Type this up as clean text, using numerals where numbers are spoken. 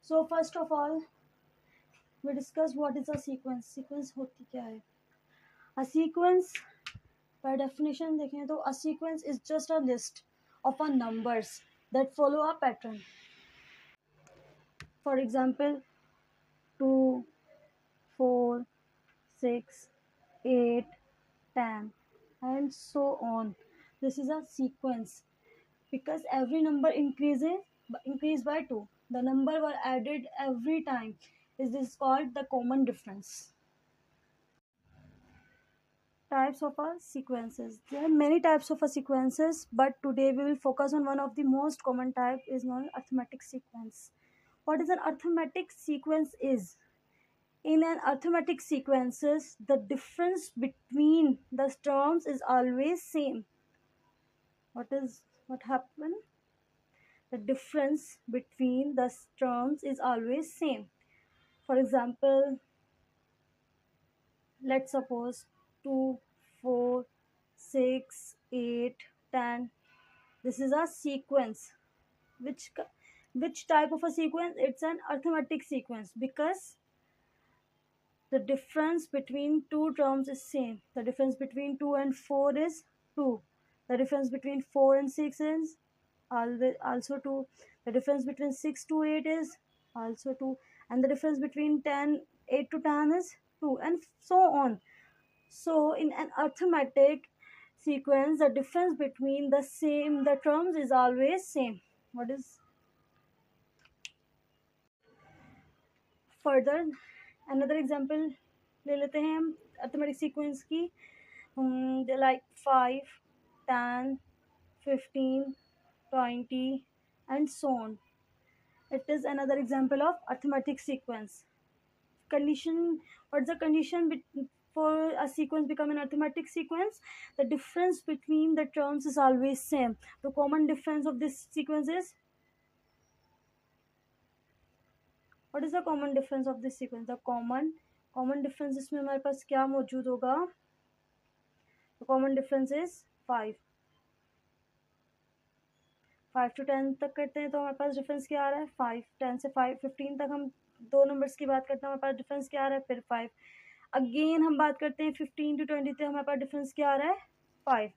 So first of all, we discuss what is a sequence. Sequence होती क्या है? A sequence, by definition देखें तो a sequence is just a list of a numbers that follow a pattern. For example, 2, 4, 6, 8, 10, and so on. This is a sequence because every number increase by 2. The number were added every time. This is called the common difference. Types of a sequences. There are many types of a sequences, but today we will focus on one of the most common type is known as arithmetic sequence. What is an arithmetic sequence is? In an arithmetic sequences, the difference between the terms is always same. What happened? The difference between the terms is always same. For example, let's suppose 2, 4, 6, 8, 10. This is a sequence. Which type of a sequence? It's an arithmetic sequence because the difference between two terms is same. The difference between 2 and 4 is 2. The difference between 4 and 6 is also 2. The difference between 6 to 8 is also 2. And the difference between 8 to 10 is 2, and so on. So in an arithmetic sequence, the difference between the terms is always same. What is further? Another example ले लेते हैं हम arithmetic sequence की. Like 5, 10, 15, 20, and so on. It is another example of arithmetic sequence. Condition. What's the condition for a sequence become an arithmetic sequence? The difference between the terms is always same. The common difference of this sequence is, what is the common difference of this sequence? The common difference इसमें हमारे पास क्या मौजूद होगा? The common difference is 5. 5 to 10 तक करते हैं तो हमारे पास डिफरेंस क्या आ रहा है? 5. 10 से 15 तक हम दो नंबर्स की बात करते हैं, हमारे पास डिफरेंस क्या आ रहा है? फिर 5. अगेन हम बात करते हैं 15 to 20 तक, हमारे पास डिफरेंस क्या आ रहा है? 5.